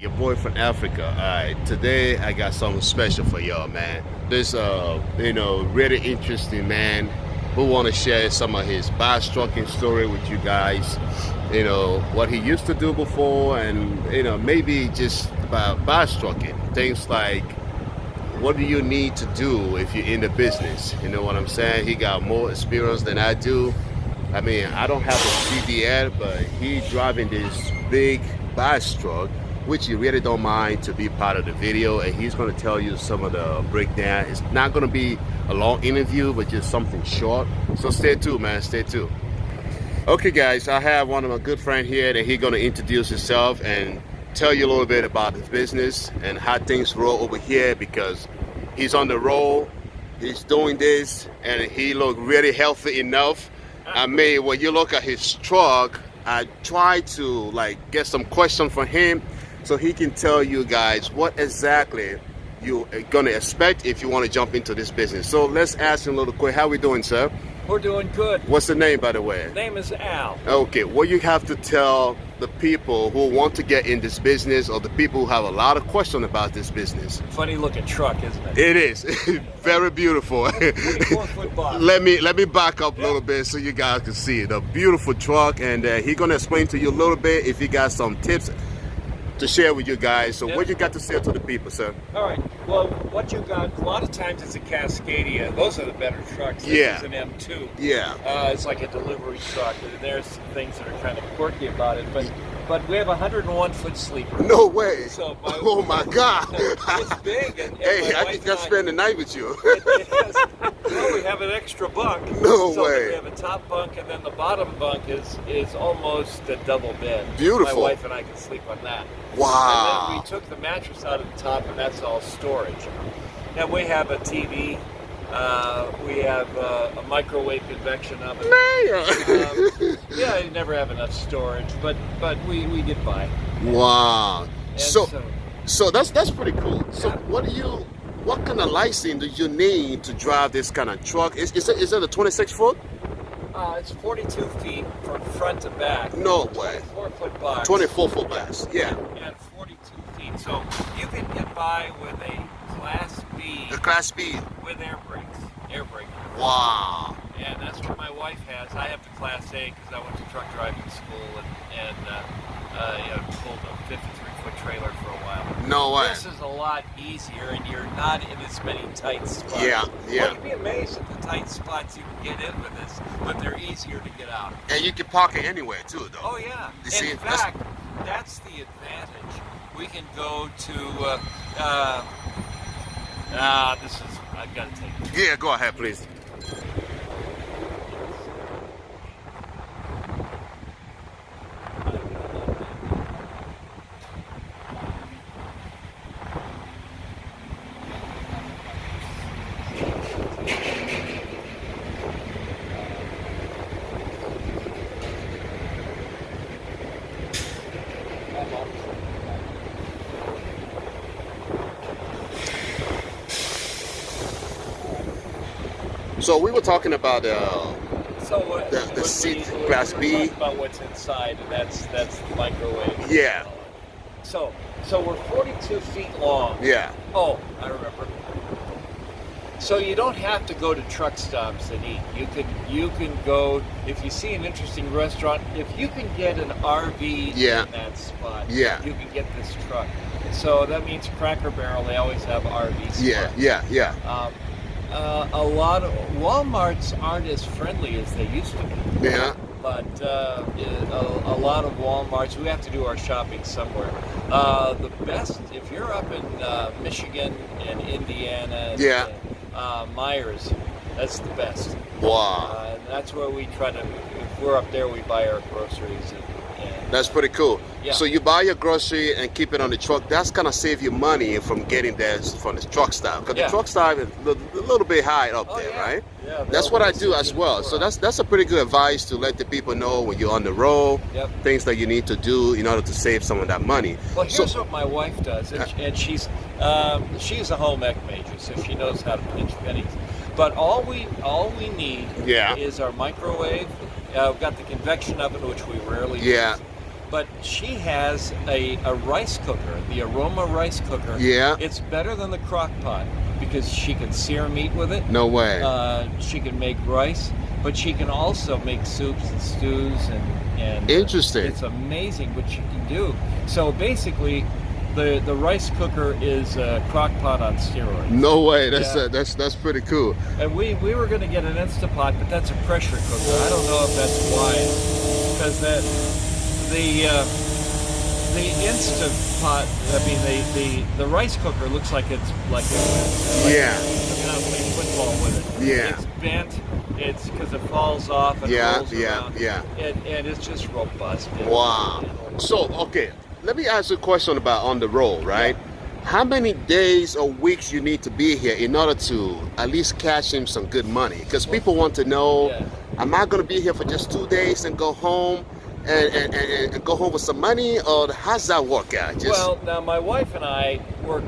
Your boy from Africa. All right, today I got something special for y'all, man. This, really interesting man who want to share some of his bass trucking story with you guys. You know what he used to do before, and maybe just about bass trucking. Things like what do you need to do if you're in the business? You know what I'm saying? He got more experience than I do. I mean, I don't have a CDL, but he driving this big bass truck, which he really don't mind to be part of the video, and he's going to tell you some of the breakdown. It's not going to be a long interview, but just something short. So stay tuned, man. Stay tuned. Okay, guys, I have one of my good friends here that he's going to introduce himself and tell you a little bit about his business and how things roll over here, because he's on the roll, he's doing this, and he look really healthy enough. I mean, when you look at his truck, I try to get some questions from him so he can tell you guys what exactly you are gonna expect if you want to jump into this business. So let's ask him a little quick. How we doing, sir? We're doing good. What's the name, by the way? Name is Al. Okay, what you have to tell the people who want to get in this business, or the people who have a lot of questions about this business? Funny looking truck, isn't it? It is. Very beautiful. 24-foot bottom. Let me back up a little bit so you guys can see it. A beautiful truck, and he's gonna explain to you a little bit if he got some tips to share with you guys. So what you got to say to the people, sir? All right. Well, what you got, a lot of times it's a Cascadia. Those are the better trucks. Yeah. This is an M2. Yeah. It's like a delivery truck. There's some things that are kind of quirky about it, but we have a 101-foot sleeper. No way. So oh my God. It's big. And Hey, my I wife just got to spend the night with you. It is. Well, we have an extra bunk. No so way. We have a top bunk, and then the bottom bunk is almost a double bed. Beautiful. My wife and I can sleep on that. Wow. And then we took the mattress out of the top, and that's all storage. And we have a TV. We have a microwave convection oven. Man. Yeah, you never have enough storage, but we get by. Wow. And So that's pretty cool. So what kind of license do you need to drive this kind of truck? Is it a 26 foot? it's 42 feet from front to back. No way. 24-foot box. 24 foot bass. Yeah. And 42 feet. So you can get by with a Class B The Class B. with air brakes. Wow. And that's what my wife has. I have the Class A because I went to truck driving school and pulled a 53-foot trailer for a while. No way. This is a lot easier, and you're not in as many tight spots. Yeah. Well, you'd be amazed at the tight spots you can get in with this, but they're easier to get out. And you can park it anywhere too, though. Oh yeah. You see, in fact, that's the advantage. We can go to. I've got to take this. Yeah, go ahead, please. So we were talking about the seat, Class B. Talk about what's inside, and that's the microwave. Yeah. So we're 42 feet long. Yeah. Oh, I remember. So you don't have to go to truck stops and eat. You can go if you see an interesting restaurant. If you can get an RV Yeah. in that spot, Yeah. you can get this truck. So that means Cracker Barrel. They always have RV spots. Yeah. A lot of Walmarts aren't as friendly as they used to be. Yeah. But a lot of Walmarts, we have to do our shopping somewhere. The best, if you're up in Michigan and Indiana, and, Myers, that's the best. Wow. And that's where we try to, if we're up there, we buy our groceries. And That's pretty cool. Yeah. So you buy your grocery and keep it on the truck. That's gonna save you money from getting there from the truck stop, because Yeah. the truck stop is a little bit high up Oh, there, yeah. right? Yeah, That's what I do they'll- as well. So that's a pretty good advice to let the people know when you're on the road, Yep. things that you need to do in order to save some of that money. Well, here's So what my wife does, and she's a home ec major, so she knows how to pinch pennies. But all we need Yeah. is our microwave. We've got the convection oven, which we rarely Yeah. use. But she has a rice cooker, the Aroma rice cooker. Yeah. It's better than the crock pot because she can sear meat with it. No way. She can make rice, but she can also make soups and stews and Interesting. it's amazing what she can do. So basically, the rice cooker is a crock pot on steroids. No way. Yeah. That's pretty cool. And we were going to get an Instapot, but that's a pressure cooker. I don't know if that's wise, because the Instapot, I mean the rice cooker looks like it's like Yeah. you know, play football with it. Yeah. It's bent. It's because it falls off and rolls around. And it's just robust. Wow. So okay, let me ask you a question about on the road, right? How many days or weeks you need to be here in order to at least cash in some good money? Because people want to know, am I going to be here for just 2 days and go home and go home with some money, or how's that work out? Well, now my wife and I work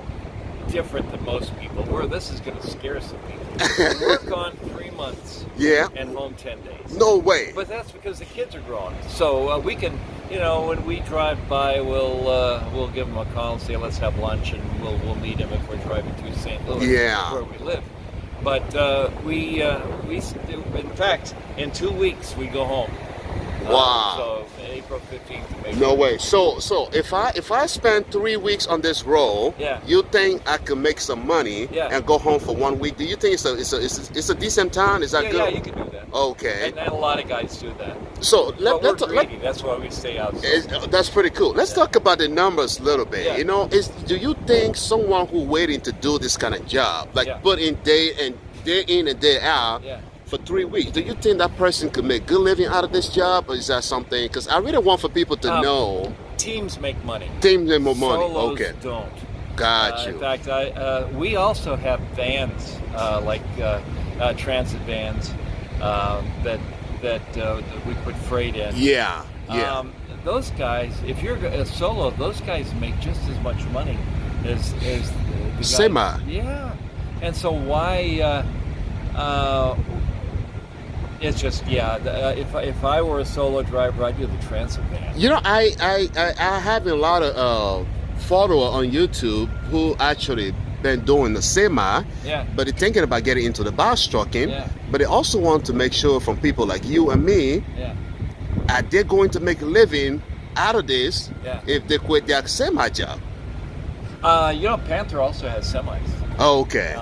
different than most people. This is going to scare some people. We work on 3 months and home 10 days. No way. But that's because the kids are growing. So we can, you know, when we drive by, we'll give them a call and say, let's have lunch, and we'll meet them if we're driving through St. Louis, where we live. But we in fact, in 2 weeks we go home. Wow. So April 15th to May. No way. So if I spend 3 weeks on this roll, you think I could make some money and go home for 1 week? Do you think it's a decent time? Is that good? Yeah, you can do that. Okay. And a lot of guys do that. So we're greedy. That's why we stay out. That's pretty cool. Let's talk about the numbers a little bit. You know, do you think someone who waiting to do this kind of job, like put in day in and day out, for 3 weeks, do you think that person could make good living out of this job, or is that something? Because I really want for people to know. Teams make money. Teams make more money. Solos Okay. don't. Got you. In fact, we also have vans like transit vans that we put freight in. Yeah. Those guys, if you're a solo, those guys make just as much money as the guys. Semi. Yeah. And so why? It's just if I were a solo driver, I'd do the transit van. You know, I have a lot of followers on YouTube who actually been doing the semi, but they're thinking about getting into the bus trucking, but they also want to make sure from people like you and me, are they going to make a living out of this if they quit their semi job? You know, Panther also has semis. Oh, okay.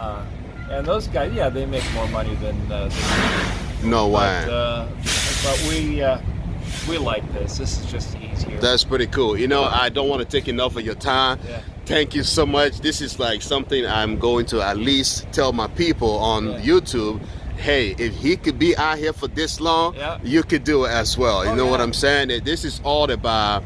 And those guys, they make more money than no way. But we like this. This is just easier. That's pretty cool. You know, I don't want to take enough of your time. Thank you so much. This is like something I'm going to at least tell my people on YouTube. Hey, if he could be out here for this long, you could do it as well. You know what I'm saying? This is all about,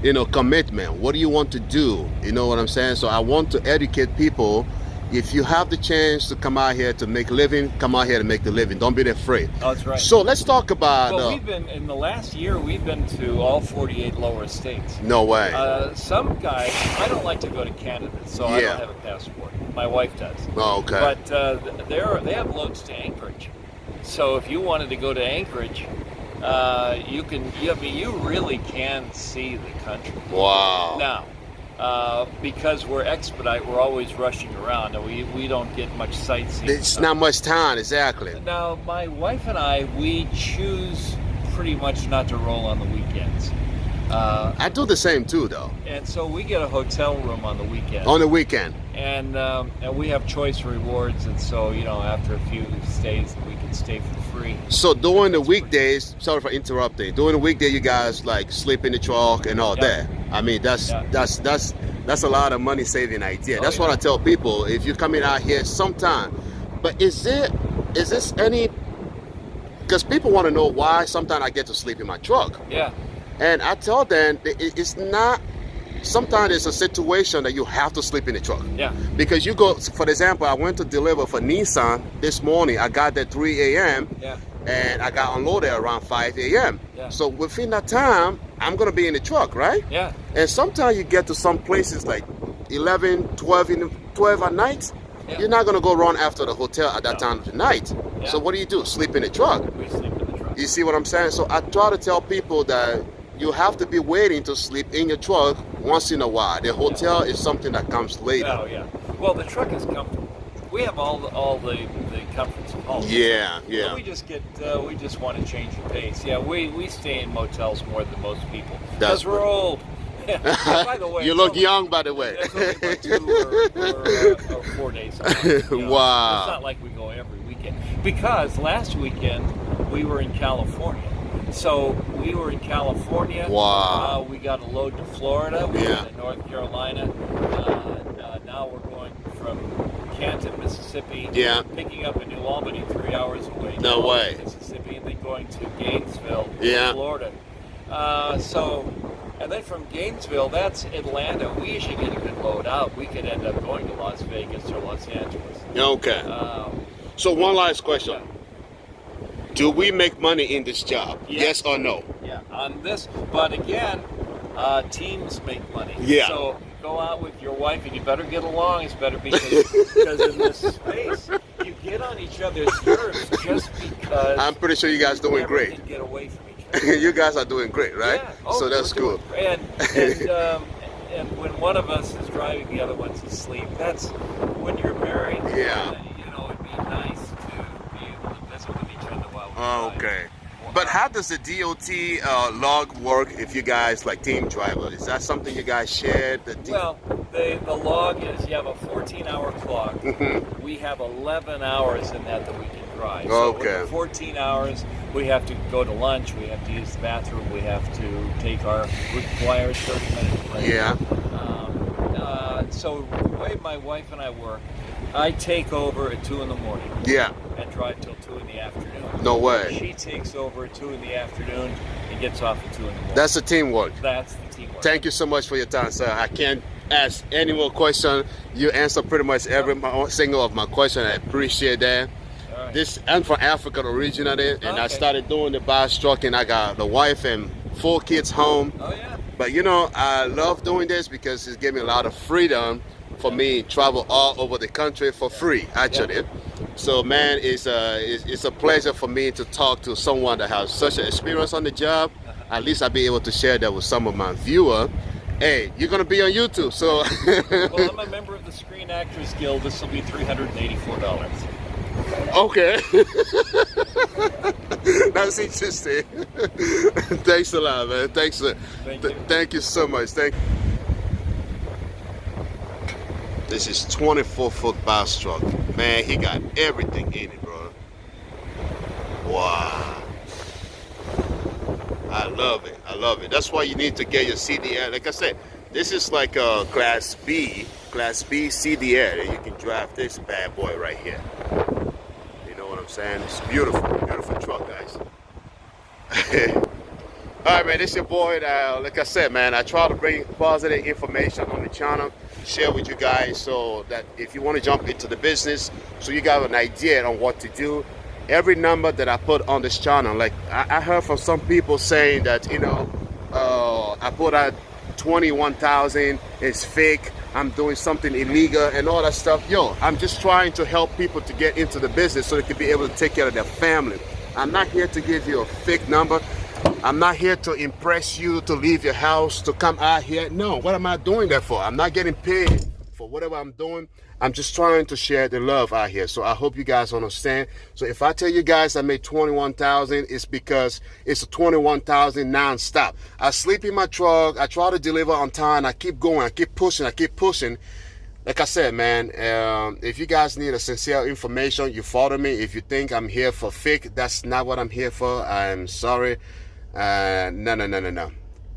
you know, commitment. What do you want to do? You know what I'm saying? So I want to educate people. If you have the chance to come out here to make a living, come out here to make the living. Don't be afraid. Oh, that's right. So let's talk about... Well, we've been, in the last year, we've been to all 48 lower states. No way. Some guys, I don't like to go to Canada, so I don't have a passport. My wife does. Oh, okay. But they have loads to Anchorage. So if you wanted to go to Anchorage, you can. You really can see the country. Wow. Now, because we're expedite, we're always rushing around, and we don't get much sightseeing. It's not much time, exactly. Now, my wife and I, we choose pretty much not to roll on the weekends. I do the same too, though. And so we get a hotel room on the weekend. On the weekend. And we have choice rewards, and so, you know, after a few stays, we can stay for free. So during the weekdays, sorry for interrupting. During the weekday, you guys like sleep in the truck and all that. I mean, that's a lot of money saving idea. That's what I tell people. If you're coming out here sometime, but is this any? Because people want to know why sometimes I get to sleep in my truck. Yeah. And I tell them it's not. Sometimes it's a situation that you have to sleep in the truck. Yeah. Because you go, for example, I went to deliver for Nissan this morning. I got there 3 a.m. Yeah. And I got unloaded around 5 a.m. Yeah. So within that time, I'm going to be in the truck, right? Yeah. And sometimes you get to some places like 11, 12 at night. Yeah. You're not going to go run after the hotel at that time of the night. Yeah. So what do? Sleep in the truck. We sleep in the truck. You see what I'm saying? So I try to tell people that you have to be waiting to sleep in your truck once in a while. The hotel is something that comes later. Oh yeah. Well, the truck is comfortable. We have all the comforts of home. Yeah, So yeah. we just want to change the pace. Yeah, we stay in motels more than most people That's because we're old. By the way, You it's look only- young, by the way. It's only about 2 or 4 days. A month, you know. Wow. It's not like we go every weekend. Because last weekend we were in California. So we were in California. Wow. We got a load to Florida. We Yeah. were in North Carolina. Now we're going from Canton, Mississippi. Yeah. Picking up in New Albany, 3 hours away. No New Albany, way. Mississippi, and then going to Gainesville, Yeah. Florida. And then from Gainesville, that's Atlanta. We usually get a good load out. We could end up going to Las Vegas or Los Angeles. Okay. So one last question. Do we make money in this job? Yeah. Yes or no? Yeah, on this. But again, teams make money. Yeah. So go out with your wife, and you better get along. It's better because in this space, you get on each other's nerves just because. I'm pretty sure you guys doing never great. can get away from each other. You guys are doing great, right? Yeah. Oh, So that's we're cool. doing great. And when one of us is driving, the other one's asleep. That's when you're married. Yeah. You know, it'd be nice to be able to visit with each other while we're driving. Okay. But how does the DOT log work if you guys like team driver? Is that something you guys share? Well, the log is you have a 14-hour clock. Mhm. We have 11 hours in that we can drive. So Okay. with 14 hours, we have to go to lunch. We have to use the bathroom. We have to take our required 30-minute break. Yeah. So the way my wife and I work, I take over at 2 in the morning Yeah. and drive till 2 in the afternoon. No way. She takes over at 2 in the afternoon and gets off at 2 in the morning. That's the teamwork. That's the teamwork. Thank you so much for your time, sir. I can't ask any more questions. You answer pretty much every single of my question. I appreciate that. All right. I'm from Africa originally, and I Okay. started doing the bus trucking. I got the wife and 4 kids home. Oh yeah. But you know, I love doing this because it gave me a lot of freedom for me to travel all over the country for free, actually. So man, it's a pleasure for me to talk to someone that has such an experience on the job. At least I'll be able to share that with some of my viewers. Hey, you're gonna be on YouTube, so Well, I'm a member of the Screen Actors Guild. This will be $384. okay. That's interesting. Thanks a lot, man. Thanks. Thank you. Thank you so much. This is 24-foot box truck. Man, he got everything in it, bro. Wow. I love it. I love it. That's why you need to get your CDL. Like I said, this is like a Class B CDL, and you can drive this bad boy right here. You know what I'm saying? It's beautiful, beautiful truck, guys. All right, man, this your boy. Like I said, man, I try to bring positive information on the channel, share with you guys, so that if you want to jump into the business, so you got an idea on what to do. Every number that I put on this channel, like I heard from some people saying that, you know, I put out 21,000, it's fake, I'm doing something illegal and all that stuff. Yo, I'm just trying to help people to get into the business so they can be able to take care of their family. I'm not here to give you a fake number. I'm not here to impress you to leave your house to come out here. No, what am I doing that for? I'm not getting paid for whatever I'm doing. I'm just trying to share the love out here. So I hope you guys understand. So if I tell you guys I made 21,000, it's because it's a 21,000 non-stop. I sleep in my truck. I try to deliver on time. I keep going. I keep pushing. I keep pushing. Like I said, man, if you guys need a sincere information, you follow me. If you think I'm here for fake, that's not what I'm here for. I'm sorry. No.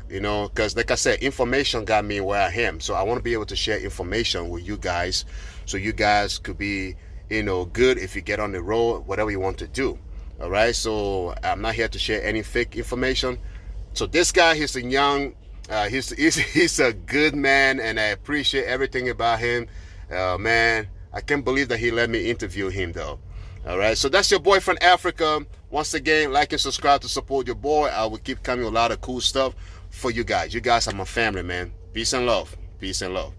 You know, because like I said, information got me where I am. So I want to be able to share information with you guys so you guys could be, you know, good if you get on the road, whatever you want to do. All right. So I'm not here to share any fake information. So this guy, he's a young, he's a good man, and I appreciate everything about him. Man, I can't believe that he let me interview him though. All right. So that's your boy from Africa. Once again, like and subscribe to support your boy. I will keep coming with a lot of cool stuff for you guys. You guys are my family, man. Peace and love. Peace and love.